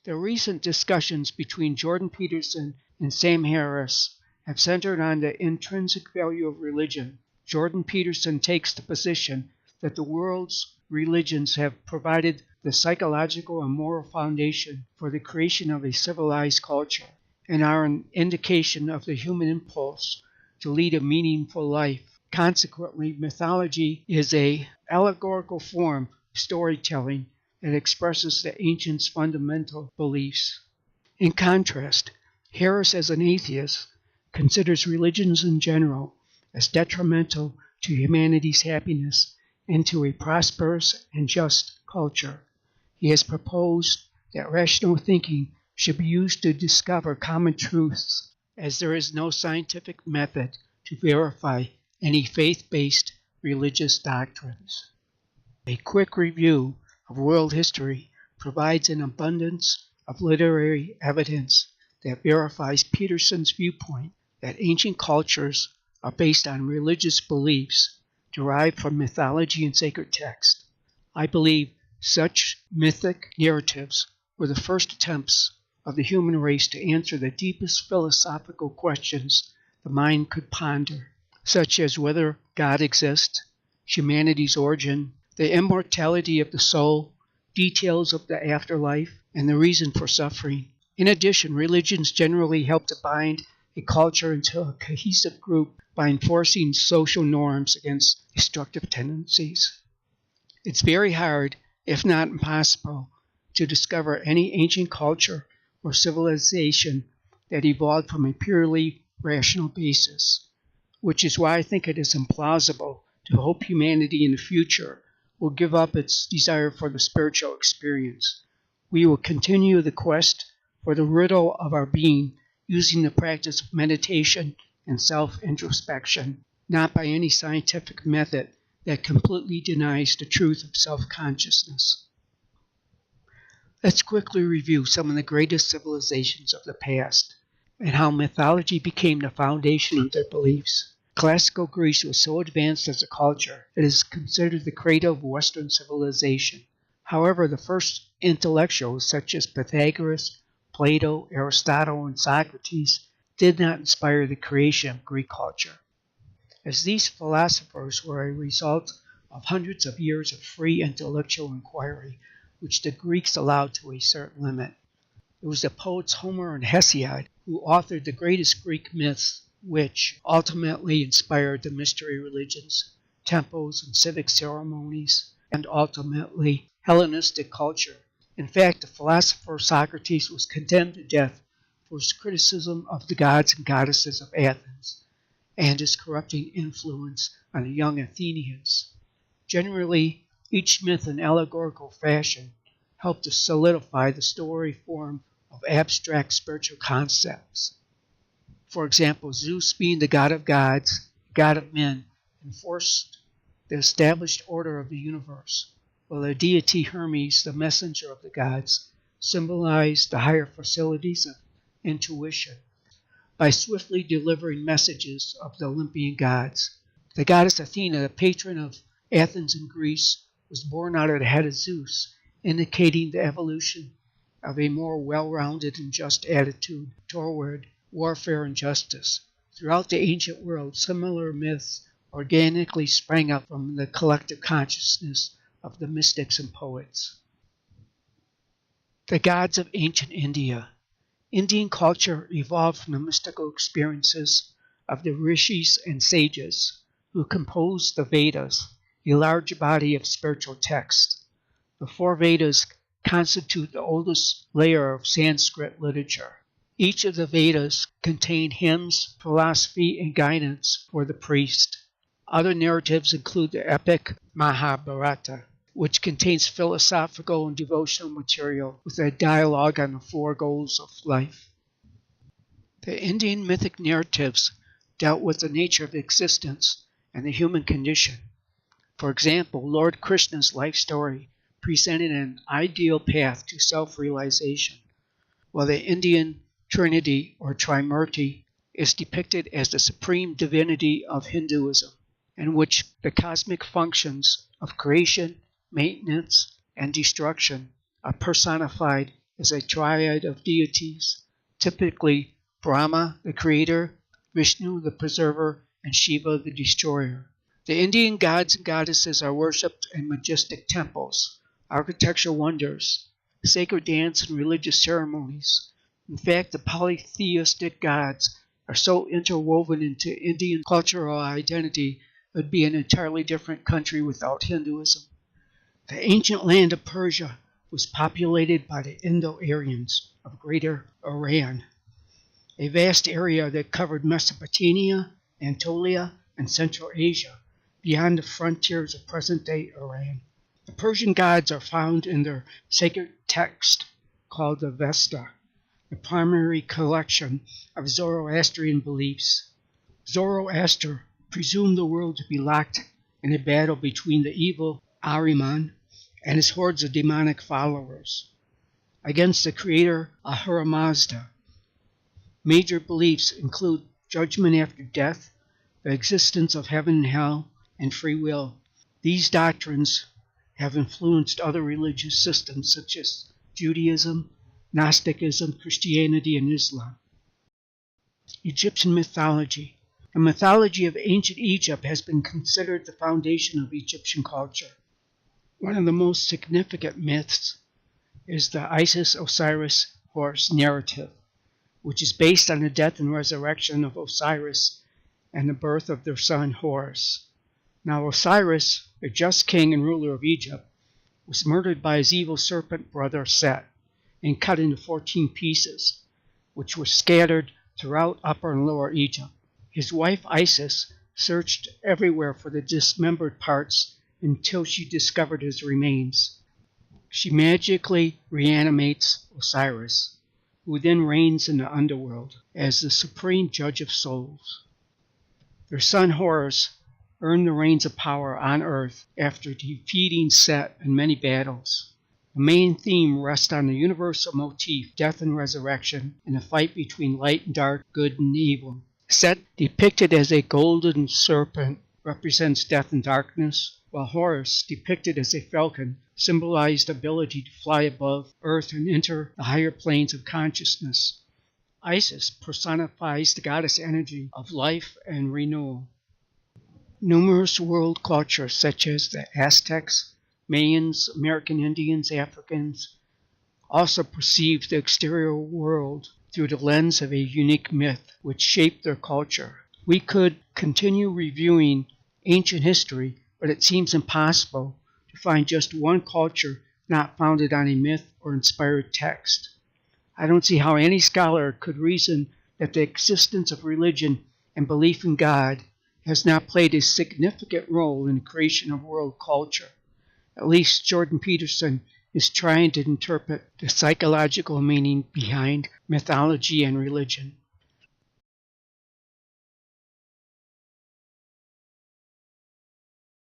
The recent discussions between Jordan Peterson and Sam Harris have centered on the intrinsic value of religion. Jordan Peterson takes the position that the world's religions have provided the psychological and moral foundation for the creation of a civilized culture and are an indication of the human impulse to lead a meaningful life. Consequently, mythology is an allegorical form of storytelling that expresses the ancients' fundamental beliefs. In contrast, Harris, as an atheist, considers religions in general as detrimental to humanity's happiness and to a prosperous and just culture. He has proposed that rational thinking should be used to discover common truths, as there is no scientific method to verify any faith-based religious doctrines. A quick review of world history provides an abundance of literary evidence that verifies Peterson's viewpoint that ancient cultures are based on religious beliefs derived from mythology and sacred text. I believe such mythic narratives were the first attempts of the human race to answer the deepest philosophical questions the mind could ponder, such as whether God exists, humanity's origin, the immortality of the soul, details of the afterlife, and the reason for suffering. In addition, religions generally help to bind a culture into a cohesive group by enforcing social norms against destructive tendencies. It's very hard, if not impossible, to discover any ancient culture or civilization that evolved from a purely rational basis, which is why I think it is implausible to hope humanity in the future will give up its desire for the spiritual experience. We will continue the quest for the riddle of our being using the practice of meditation and self-introspection, not by any scientific method that completely denies the truth of self-consciousness. Let's quickly review some of the greatest civilizations of the past and how mythology became the foundation of their beliefs. Classical Greece was so advanced as a culture that it is considered the cradle of Western civilization. However, the first intellectuals such as Pythagoras, Plato, Aristotle, and Socrates did not inspire the creation of Greek culture, as these philosophers were a result of hundreds of years of free intellectual inquiry, which the Greeks allowed to a certain limit. It was the poets Homer and Hesiod who authored the greatest Greek myths, which ultimately inspired the mystery religions, temples, and civic ceremonies, and ultimately Hellenistic culture. In fact, the philosopher Socrates was condemned to death for his criticism of the gods and goddesses of Athens and his corrupting influence on the young Athenians. Generally, each myth in allegorical fashion helped to solidify the story form of abstract spiritual concepts. For example, Zeus, being the god of gods, god of men, enforced the established order of the universe, while the deity Hermes, the messenger of the gods, symbolized the higher facilities of intuition by swiftly delivering messages of the Olympian gods. The goddess Athena, the patron of Athens and Greece, was born out of the head of Zeus, indicating the evolution of a more well-rounded and just attitude toward warfare and justice. Throughout the ancient world, similar myths organically sprang up from the collective consciousness of the mystics and poets. The gods of ancient India. Indian culture evolved from the mystical experiences of the rishis and sages who composed the Vedas, a large body of spiritual texts. The four Vedas constitute the oldest layer of Sanskrit literature. Each of the Vedas contain hymns, philosophy, and guidance for the priest. Other narratives include the epic Mahabharata, which contains philosophical and devotional material with a dialogue on the four goals of life. The Indian mythic narratives dealt with the nature of existence and the human condition. For example, Lord Krishna's life story presented an ideal path to self-realization, while the Indian Trinity or Trimurti is depicted as the supreme divinity of Hinduism, in which the cosmic functions of creation, maintenance, and destruction are personified as a triad of deities, typically Brahma, the creator, Vishnu, the preserver, and Shiva, the destroyer. The Indian gods and goddesses are worshipped in majestic temples, architectural wonders, sacred dance, and religious ceremonies. In fact, the polytheistic gods are so interwoven into Indian cultural identity it would be an entirely different country without Hinduism. The ancient land of Persia was populated by the Indo-Aryans of Greater Iran, a vast area that covered Mesopotamia, Anatolia, and Central Asia, beyond the frontiers of present-day Iran. The Persian gods are found in their sacred text called the Vesta, the primary collection of Zoroastrian beliefs. Zoroaster presumed the world to be locked in a battle between the evil Ahriman and his hordes of demonic followers against the creator Ahura Mazda. Major beliefs include judgment after death, the existence of heaven and hell, and free will. These doctrines have influenced other religious systems such as Judaism, Gnosticism, Christianity, and Islam. Egyptian mythology. The mythology of ancient Egypt has been considered the foundation of Egyptian culture. One of the most significant myths is the Isis-Osiris-Horus narrative, which is based on the death and resurrection of Osiris and the birth of their son Horus. Now Osiris, a just king and ruler of Egypt, was murdered by his evil serpent brother Set and cut into 14 pieces, which were scattered throughout Upper and Lower Egypt. His wife Isis searched everywhere for the dismembered parts until she discovered his remains. She magically reanimates Osiris, who then reigns in the underworld as the supreme judge of souls. Their son Horus earned the reins of power on earth after defeating Set in many battles. The main theme rests on the universal motif, death and resurrection, and a fight between light and dark, good and evil. Set, depicted as a golden serpent, represents death and darkness, while Horus, depicted as a falcon, symbolized ability to fly above earth and enter the higher planes of consciousness. Isis personifies the goddess energy of life and renewal. Numerous world cultures such as the Aztecs, Mayans, American Indians, Africans also perceived the exterior world through the lens of a unique myth which shaped their culture. We could continue reviewing ancient history, but it seems impossible to find just one culture not founded on a myth or inspired text. I don't see how any scholar could reason that the existence of religion and belief in God has not played a significant role in the creation of world culture. At least Jordan Peterson is trying to interpret the psychological meaning behind mythology and religion.